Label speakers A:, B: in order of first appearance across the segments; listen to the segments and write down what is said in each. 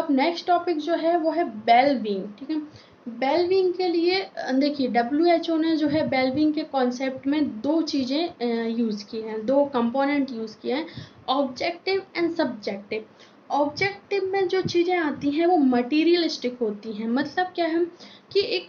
A: अब next topic जो है वो है वेलबींग, ठीक है। वेलबींग के लिए देखिए WHO ने जो है वेलबींग के कॉन्सेप्ट में दो चीज़ें यूज़ की हैं, दो कंपोनेंट यूज़ किए हैं, ऑब्जेक्टिव एंड सब्जेक्टिव। ऑब्जेक्टिव में जो चीज़ें आती हैं वो मटीरियलिस्टिक होती हैं, मतलब क्या है कि एक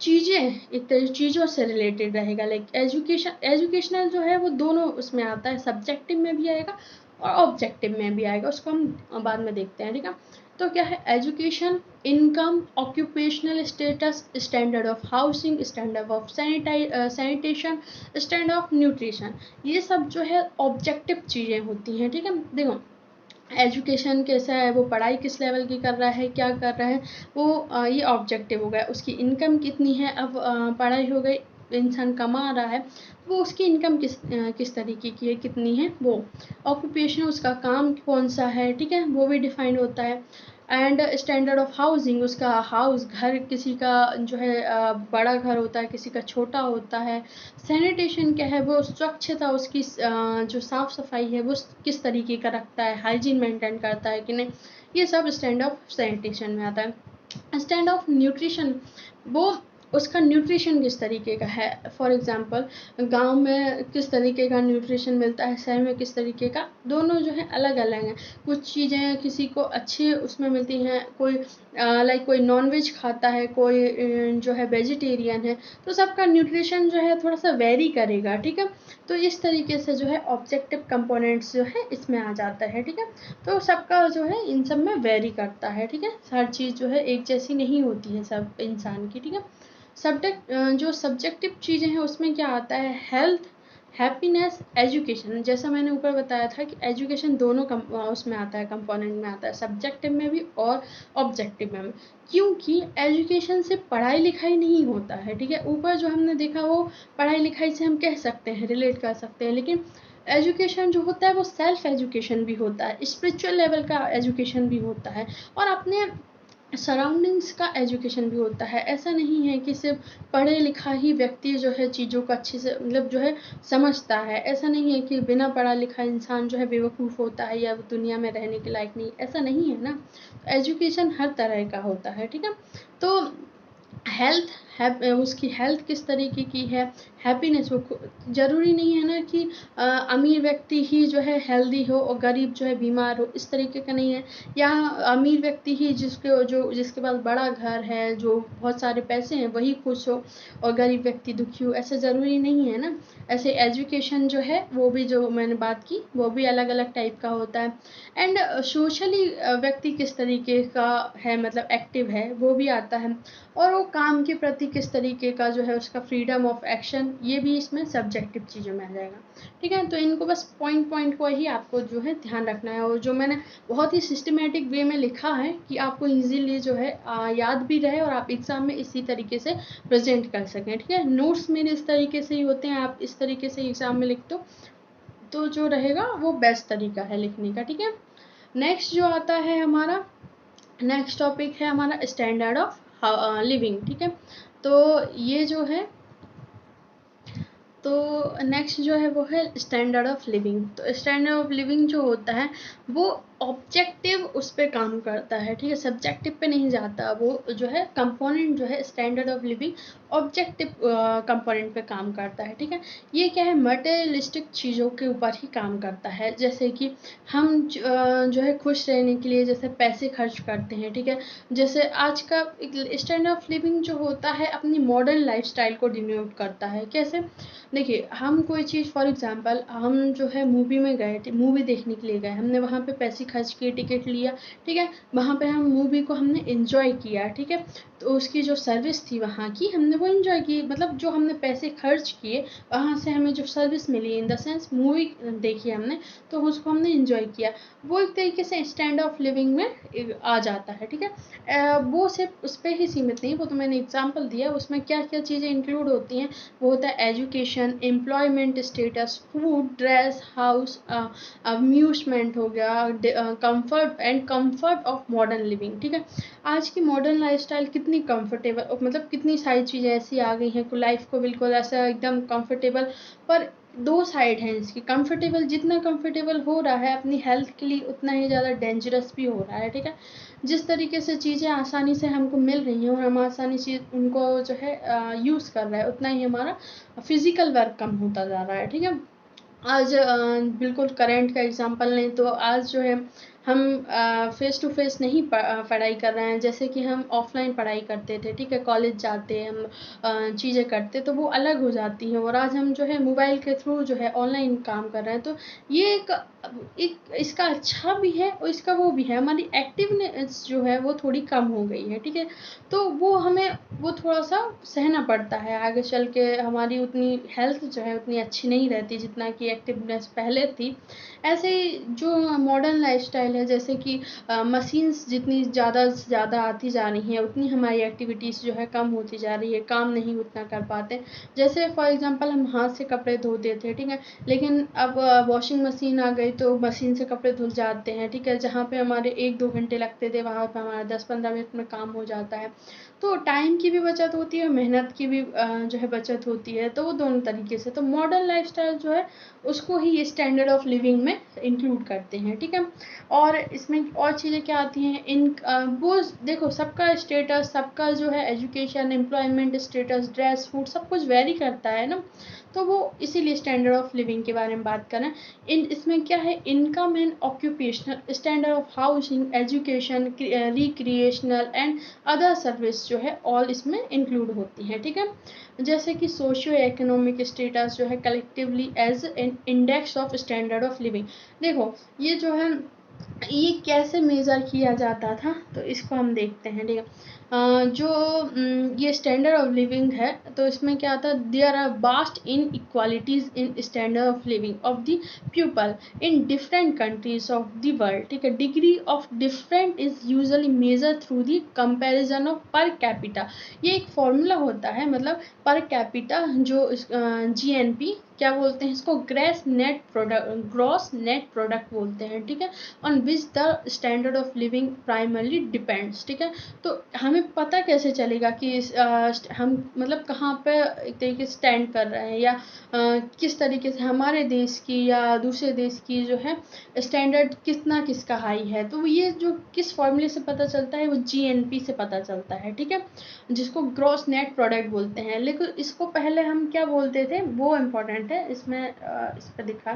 A: चीज़ें एक चीज़ों से रिलेटेड रहेगा, लाइक एजुकेशनल जो है वो दोनों उसमें आता है, सब्जेक्टिव में भी आएगा और ऑब्जेक्टिव में भी आएगा, उसको हम बाद में देखते हैं, ठीक है। तो क्या है, education, income, occupational status, standard of housing, standard of sanitation, standard of nutrition, ये सब जो है ऑब्जेक्टिव चीज़ें होती हैं, ठीक है। देखो एजुकेशन कैसा है, वो पढ़ाई किस लेवल की कर रहा है, क्या कर रहा है, वो ये ऑब्जेक्टिव हो गया। उसकी इनकम कितनी है, अब पढ़ाई हो गई, इंसान कमा रहा है, वो उसकी इनकम किस तरीके की है, कितनी है, वो ऑक्यूपेशन, उसका काम कौन सा है, ठीक है, वो भी डिफाइंड होता है। एंड स्टैंडर्ड ऑफ हाउसिंग, उसका हाउस, घर, किसी का जो है बड़ा घर होता है, किसी का छोटा होता है। सैनिटेशन क्या है, वो स्वच्छता, उसकी जो साफ़ सफाई है वो किस तरीके का रखता है, हाइजीन मेंटेन करता है कि नहीं, ये सब स्टैंड ऑफ सैनिटेशन में आता है। स्टैंड ऑफ न्यूट्रिशन, वो उसका न्यूट्रिशन किस तरीके का है, फॉर एग्जांपल गांव में किस तरीके का न्यूट्रिशन मिलता है, शहर में किस तरीके का, दोनों जो है अलग अलग हैं। कुछ चीज़ें किसी को अच्छी उसमें मिलती हैं, कोई लाइक कोई नॉनवेज खाता है, कोई जो है वेजिटेरियन है, तो सबका न्यूट्रिशन जो है थोड़ा सा वेरी करेगा, ठीक है। तो इस तरीके से जो है ऑब्जेक्टिव कंपोनेंट्स जो है इसमें आ जाता है, ठीक है। तो सबका जो है इन सब में वेरी करता है, ठीक है, हर चीज़ जो है एक जैसी नहीं होती है सब इंसान की, ठीक है। जो सब्जेक्टिव चीज़ें हैं उसमें क्या आता है, हेल्थ, हैप्पीनेस, एजुकेशन, जैसा मैंने ऊपर बताया था कि एजुकेशन दोनों उसमें आता है, कंपोनेंट में आता है, सब्जेक्टिव में भी और ऑब्जेक्टिव में भी। क्योंकि एजुकेशन से पढ़ाई लिखाई नहीं होता है, ठीक है, ऊपर जो हमने देखा वो पढ़ाई लिखाई से हम कह सकते हैं, रिलेट कर सकते हैं, लेकिन एजुकेशन जो होता है वो सेल्फ एजुकेशन भी होता है, स्पिरिचुअल लेवल का एजुकेशन भी होता है, और अपने सराउंडिंग्स का एजुकेशन भी होता है। ऐसा नहीं है कि सिर्फ पढ़े लिखा ही व्यक्ति जो है चीज़ों को अच्छे से मतलब जो है समझता है, ऐसा नहीं है कि बिना पढ़ा लिखा इंसान जो है बेवकूफ़ होता है या दुनिया में रहने के लायक नहीं, ऐसा नहीं है ना। एजुकेशन हर तरह का होता है, ठीक है। तो हेल्थ उसकी हेल्थ किस तरीके की है, हैप्पीनेस, वो ज़रूरी नहीं है ना कि अमीर व्यक्ति ही जो है हेल्दी हो और गरीब जो है बीमार हो, इस तरीके का नहीं है। या अमीर व्यक्ति ही जिसके पास बड़ा घर है, जो बहुत सारे पैसे हैं, वही खुश हो और गरीब व्यक्ति दुखी हो, ऐसा ज़रूरी नहीं है ना। ऐसे एजुकेशन जो है वो भी, जो मैंने बात की, वो भी अलग अलग टाइप का होता है। एंड सोशली व्यक्ति किस तरीके का है, मतलब एक्टिव है, वो भी आता है। और वो काम के प्रति किस तरीके का जो है उसका फ्रीडम ऑफ एक्शन, ये भी इसमें सब्जेक्टिव चीज़ों में आ जाएगा, ठीक है। तो इनको बस पॉइंट पॉइंट को ही आपको जो है ध्यान रखना है, और जो मैंने बहुत ही सिस्टमेटिक वे में लिखा है कि आपको इजीली जो है याद भी रहे और आप एग्ज़ाम में इसी तरीके से प्रेजेंट कर सकें, ठीक है। नोट्स मेरे इस तरीके से ही होते हैं, आप इस तरीके से एग्ज़ाम में लिख दो तो जो रहेगा वो बेस्ट तरीका है लिखने का, ठीक है। नेक्स्ट जो आता है हमारा, नेक्स्ट टॉपिक है हमारा स्टैंडर्ड ऑफ लिविंग, ठीक है। तो ये जो है, तो नेक्स्ट जो है वो है स्टैंडर्ड ऑफ लिविंग। तो स्टैंडर्ड ऑफ लिविंग जो होता है वो ऑब्जेक्टिव उस पर काम करता है, ठीक है, सब्जेक्टिव पे नहीं जाता। वो जो है कंपोनेंट जो है standard of living objective component पे काम करता है, ठीक है। ये क्या है, मटेरियलिस्टिक चीज़ों के ऊपर ही काम करता है, जैसे कि हम जो है खुश रहने के लिए जैसे पैसे खर्च करते हैं, ठीक है। जैसे आज का स्टैंडर्ड ऑफ लिविंग जो होता है अपनी मॉडर्न लाइफस्टाइल को डिनोट करता है। कैसे, देखिए हम कोई चीज़, फॉर एग्जांपल हम जो है मूवी में गए, मूवी देखने के लिए गए, हमने वहाँ पे पैसे खर्च किए, टिकट लिया, ठीक है, वहाँ पे हम मूवी को हमने एंजॉय किया, ठीक है। तो उसकी जो सर्विस थी वहाँ की, हमने वो एंजॉय की, मतलब जो हमने पैसे खर्च किए वहाँ से हमें जो सर्विस मिली, इन द सेंस मूवी देखी हमने, तो उसको हमने एंजॉय किया। वो एक तरीके से स्टैंड ऑफ लिविंग में आ जाता है, ठीक है। वो सिर्फ उस पर ही सीमित नहीं, वो तो मैंने एग्जाम्पल दिया, उसमें क्या क्या चीज़ें इंक्लूड होती हैं, वो होता है education, employment status, food, dress, house, amusement हो गया, comfort and comfort of modern living, ठीक है। आज की मॉडर्न लाइफस्टाइल कितनी कंफर्टेबल, मतलब कितनी सारी चीज़ें ऐसी आ गई हैं कि लाइफ को बिल्कुल ऐसा एकदम कंफर्टेबल, पर दो साइड हैं इसकी। कंफर्टेबल, जितना कंफर्टेबल हो रहा है अपनी हेल्थ के लिए उतना ही ज़्यादा डेंजरस भी हो रहा है, ठीक है। जिस तरीके से चीज़ें आसानी से हमको मिल रही हैं और हम आसानी से उनको जो है यूज़ कर रहे हैं, उतना ही हमारा फिज़िकल वर्क कम होता जा रहा है, ठीक है। आज बिल्कुल करंट का एग्जांपल लें तो आज जो है हम फेस टू फेस नहीं पढ़ाई कर रहे हैं, जैसे कि हम ऑफलाइन पढ़ाई करते थे, ठीक है। कॉलेज जाते हम चीज़ें करते तो वो अलग हो जाती हैं, और आज हम जो है मोबाइल के थ्रू जो है ऑनलाइन काम कर रहे हैं। तो ये एक इसका अच्छा भी है और इसका वो भी है, हमारी एक्टिवनेस जो है वो थोड़ी कम हो गई है, ठीक है। तो वो हमें वो थोड़ा सा सहना पड़ता है, आगे चल के हमारी उतनी हेल्थ जो है उतनी अच्छी नहीं रहती जितना कि एक्टिवनेस पहले थी। ऐसे ही जो मॉडर्न लाइफस्टाइल है, जैसे कि मशीन्स जितनी ज़्यादा से ज़्यादा आती जा रही हैं उतनी हमारी एक्टिविटीज़ जो है कम होती जा रही है, काम नहीं उतना कर पाते। जैसे फॉर एग्जांपल हम हाथ से कपड़े धोते थे, ठीक है, लेकिन अब वॉशिंग मशीन आ गई तो मशीन से कपड़े धुल जाते हैं, ठीक है। जहाँ पे हमारे 1-2 घंटे लगते थे वहाँ पे हमारा 10-15 मिनट में काम हो जाता है। तो टाइम की भी बचत होती है, मेहनत की भी जो है बचत होती है, तो वो दोनों तरीके से। तो मॉडर्न लाइफस्टाइल जो है उसको ही ये स्टैंडर्ड ऑफ लिविंग में इंक्लूड करते हैं, ठीक है। और इसमें और चीज़ें क्या आती हैं, वो देखो सबका स्टेटस, सबका जो है education, employment status, dress, food सब कुछ वेरी करता है ना। तो वो इसीलिए स्टैंडर्ड ऑफ लिविंग के बारे में बात करें। इसमें क्या है, income and occupational standard of housing, education, recreational and other service जो है ऑल इसमें इंक्लूड होती हैं, ठीक है। जैसे कि सोशियो इकोनॉमिक स्टेटस जो है collectively as an index of standard of living. देखो ये जो है ये कैसे मेज़र किया जाता था, तो इसको हम देखते हैं, ठीक है। जो ये स्टैंडर्ड ऑफ लिविंग है तो इसमें क्या आता है, there are vast inequalities in standard of living of the people in different countries of the world, ठीक है। Degree of different is usually measure through the comparison of per capita. ये एक फॉर्मूला होता है, मतलब per capita जो GNP क्या बोलते हैं इसको, ग्रॉस नेट प्रोडक्ट बोलते हैं, ठीक है। On which the standard of living primarily depends, ठीक है। तो हमें पता कैसे चलेगा कि हम मतलब कहाँ पे एक तरीके से स्टैंड कर रहे हैं, या किस तरीके से हमारे देश की या दूसरे देश की जो है स्टैंडर्ड कितना किसका हाई है। तो ये जो किस फॉर्मूले से पता चलता है, वो जीएनपी से पता चलता है, ठीक है, जिसको ग्रॉस नेट प्रोडक्ट बोलते हैं। लेकिन इसको पहले हम क्या बोलते थे, वो इम्पोर्टेंट है इसमें, इस पर दिखा।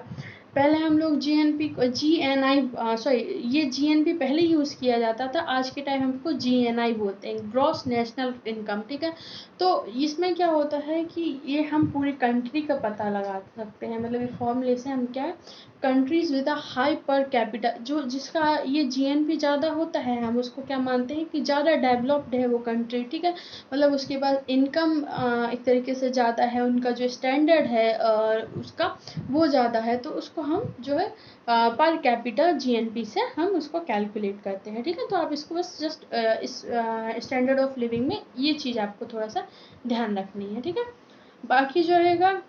A: पहले हम लोग जीएनपी को जीएनआई, सॉरी, ये जीएनपी पहले यूज़ किया जाता था, आज के टाइम हमको जीएनआई बोलते हैं, ग्रॉस नेशनल इनकम, ठीक है। तो इसमें क्या होता है कि ये हम पूरी कंट्री का पता लगा सकते हैं, मतलब ये फॉर्मूले से हम क्या है, countries with a high per capita, जो जिसका ये जीएनपी ज़्यादा होता है हम उसको क्या मानते हैं कि ज़्यादा डेवलप्ड है वो कंट्री, ठीक है। मतलब उसके बाद इनकम एक तरीके से ज़्यादा है, उनका जो स्टैंडर्ड है उसका वो ज़्यादा है, तो उसको हम जो है पर कैपिटा जीएनपी से हम उसको कैलकुलेट करते हैं, ठीक है। तो आप इसको बस जस्ट इस स्टैंडर्ड ऑफ लिविंग में ये चीज़ आपको थोड़ा सा ध्यान रखनी है, ठीक है। बाकी जो रहेगा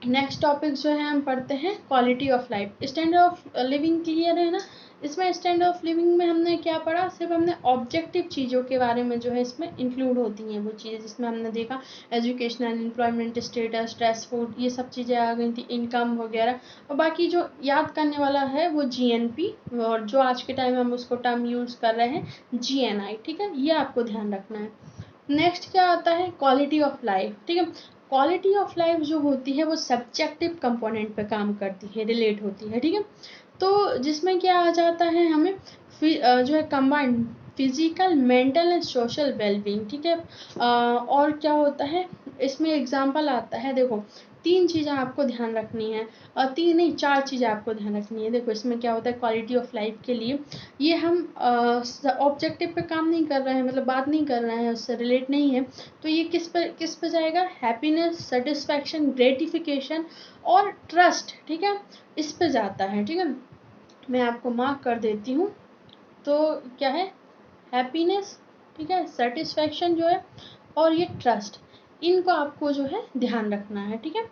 A: नेक्स्ट टॉपिक जो है हम पढ़ते हैं quality of life. Standard of living clear है ना। इसमें स्टैंडर्ड ऑफ लिविंग में हमने क्या पढ़ा, सिर्फ हमने ऑब्जेक्टिव चीज़ों के बारे में जो है इसमें इंक्लूड होती हैं वो चीज़ें, जिसमें हमने देखा educational, employment status, stress, food, ये सब चीज़ें आ गई थी, इनकम वगैरह। और बाकी जो याद करने वाला है वो जीएनपी, और जो आज के टाइम हम उसको टर्म यूज़ कर रहे हैं जीएनआई, ठीक है, ये आपको ध्यान रखना है। नेक्स्ट क्या आता है, क्वालिटी ऑफ लाइफ, ठीक है। क्वालिटी ऑफ लाइफ जो होती है वो सब्जेक्टिव कंपोनेंट पे काम करती है, रिलेट होती है, ठीक है। तो जिसमें क्या आ जाता है हमें जो है combined physical, mental and social wellbeing, ठीक है। और क्या होता है इसमें एग्जांपल आता है, देखो 3 चीज़ें आपको ध्यान रखनी है, और 3 नहीं 4 चीज़ें आपको ध्यान रखनी है। देखो इसमें क्या होता है क्वालिटी ऑफ लाइफ के लिए, ये हम ऑब्जेक्टिव पे काम नहीं कर रहे हैं, मतलब बात नहीं कर रहे हैं, उससे रिलेट नहीं है। तो ये किस पे जाएगा, हैप्पीनेस, सेटिस्फैक्शन, ग्रेटिफिकेशन और ट्रस्ट, ठीक है, इस पे जाता है, ठीक है। मैं आपको मार्क कर देती हूँ। तो क्या है, हैप्पीनेस, ठीक है, सेटिस्फैक्शन जो है, और ये ट्रस्ट, इनको आपको जो है ध्यान रखना है, ठीक है।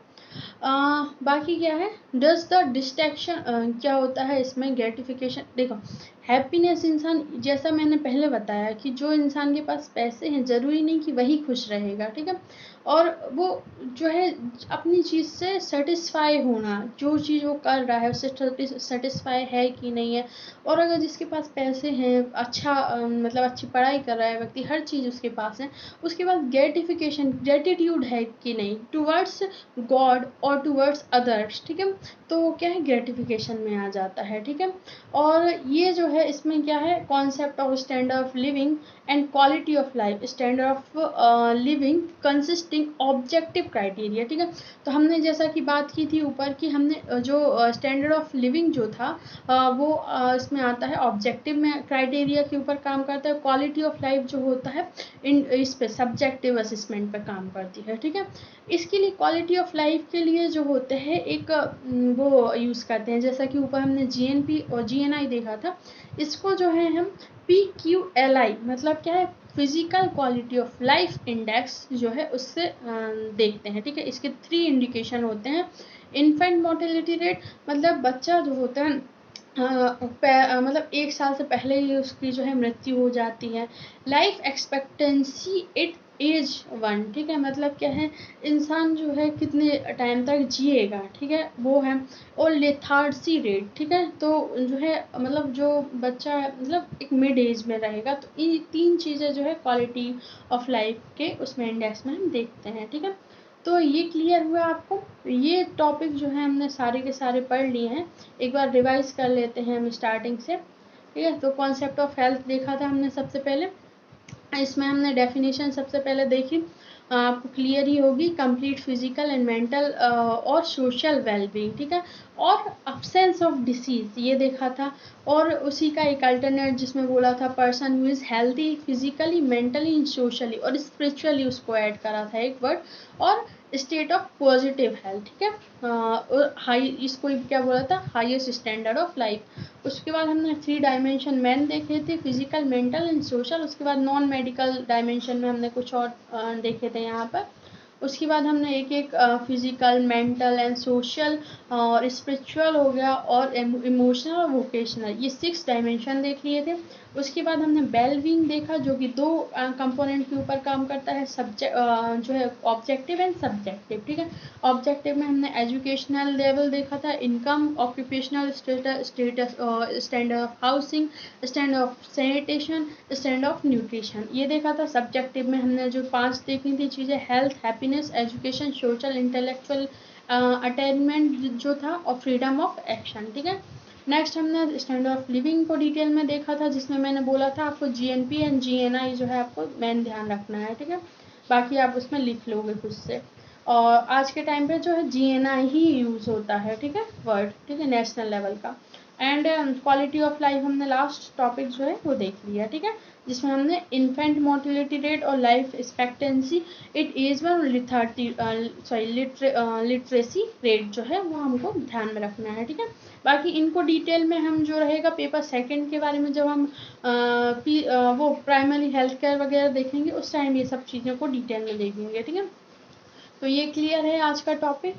A: बाकी क्या है, डज द डिस्ट्रैक्शन क्या होता है इसमें, ग्रेटिफिकेशन। देखो हैप्पीनेस इंसान, जैसा मैंने पहले बताया कि जो इंसान के पास पैसे हैं ज़रूरी नहीं कि वही खुश रहेगा, ठीक है। और वो जो है अपनी चीज़ से सेटिस्फाई होना, जो चीज़ वो कर रहा है उससे सेटिस्फाई है कि नहीं है। और अगर जिसके पास पैसे हैं, अच्छा मतलब अच्छी पढ़ाई कर रहा है व्यक्ति, हर चीज़ उसके पास है, उसके बाद ग्रेटिट्यूड है कि नहीं टूवर्ड्स गॉड और टूवर्ड्स अदर्स, ठीक है। तो वो क्या है, ग्रेटिफिकेशन में आ जाता है, ठीक है। और ये जो है इसमें क्या है, concept of standard of living and quality of life, standard of living consisting objective criteria, ठीक है। तो हमने जैसा कि बात की थी ऊपर कि हमने जो स्टैंडर्ड ऑफ लिविंग जो था वो इसमें आता है ऑब्जेक्टिव में, क्राइटेरिया के ऊपर काम करता है। क्वालिटी ऑफ लाइफ जो होता है इस पे सब्जेक्टिव असेसमेंट पे काम करती है, ठीक है। इसके लिए क्वालिटी ऑफ लाइफ के लिए जो होते हैं एक वो यूज़ करते हैं, जैसा कि ऊपर हमने GNP और GNI देखा था, इसको जो है हम PQLI मतलब क्या है, physical quality of life index जो है उससे देखते हैं, ठीक है। इसके 3 इंडिकेशन होते हैं। इन्फेंट मोर्टेलिटी रेट मतलब बच्चा जो होता है मतलब 1 साल से पहले ही उसकी जो है मृत्यु हो जाती है। लाइफ एक्सपेक्टेंसी एट एज 1, ठीक है, मतलब क्या है, इंसान जो है कितने टाइम तक जिएगा, ठीक है, वो है। और लेथार्सी रेट, ठीक है, तो जो है मतलब जो बच्चा है मतलब एक मिड एज में रहेगा, तो ये 3 चीज़ें जो है क्वालिटी ऑफ लाइफ के उसमें इंडेक्स में हम देखते हैं, ठीक है। तो ये क्लियर हुआ आपको, ये टॉपिक जो है हमने सारे के सारे पढ़ लिए हैं। एक बार रिवाइज कर लेते हैं हम स्टार्टिंग से, ठीक है। तो कॉन्सेप्ट ऑफ हेल्थ देखा था हमने सबसे पहले, इसमें हमने डेफिनेशन सबसे पहले देखी, आपको क्लियर ही होगी, कंप्लीट फिजिकल एंड मेंटल और सोशल वेलबींग, ठीक है। और अब्सेंस ऑफ डिसीज ये देखा था, और उसी का एक अल्टरनेट जिसमें बोला था person who is healthy physically mentally socially, और स्पिरिचुअली उसको ऐड करा था एक वर्ड, और स्टेट ऑफ पॉजिटिव हेल्थ, ठीक है। और हाई इसको क्या बोला था, हाईएस्ट स्टैंडर्ड ऑफ लाइफ। उसके बाद हमने 3 डायमेंशन मैन देखे थे, फिजिकल मेंटल एंड सोशल। उसके बाद नॉन मेडिकल डायमेंशन में हमने कुछ और देखे थे यहाँ पर। उसके बाद हमने एक एक फिजिकल मेंटल एंड सोशल और स्पिरिचुअल हो गया, और इमोशनल और वोकेशनल, ये 6 डायमेंशन देख लिए थे। उसके बाद हमने वेलबींग देखा, जो कि 2 कंपोनेंट के ऊपर काम करता है, सब्जेक्ट जो है ऑब्जेक्टिव एंड सब्जेक्टिव, ठीक है। ऑब्जेक्टिव में हमने एजुकेशनल लेवल देखा था, income, occupational status, standard of housing, standard of sanitation, standard of nutrition, ये देखा था। सब्जेक्टिव में हमने जो 5 देखी थी चीज़ें, health, happiness, education, social, intellectual attainment जो था, और फ्रीडम ऑफ एक्शन, ठीक है। नेक्स्ट हमने स्टैंडर्ड ऑफ लिविंग को डिटेल में देखा था, जिसमें मैंने बोला था आपको GNP एंड GNI जो है आपको मेन ध्यान रखना है, ठीक है। बाकी आप उसमें लिख लोगे खुद से। और आज के टाइम पे जो है GNI ही यूज़ होता है, ठीक है, वर्ड, ठीक है, नेशनल लेवल का। एंड क्वालिटी ऑफ लाइफ हमने लास्ट टॉपिक जो है वो देख लिया, ठीक है, जिसमें हमने इन्फेंट मोर्टेलिटी रेट और life expectancy at age 1 literacy rate जो है वो हमको ध्यान में रखना है, ठीक है। बाकी इनको डिटेल में हम जो रहेगा पेपर सेकंड के बारे में जब हम वो प्राइमरी हेल्थ केयर वगैरह देखेंगे, उस टाइम ये सब चीज़ों को डिटेल में देखेंगे, ठीक है। तो ये क्लियर है आज का टॉपिक।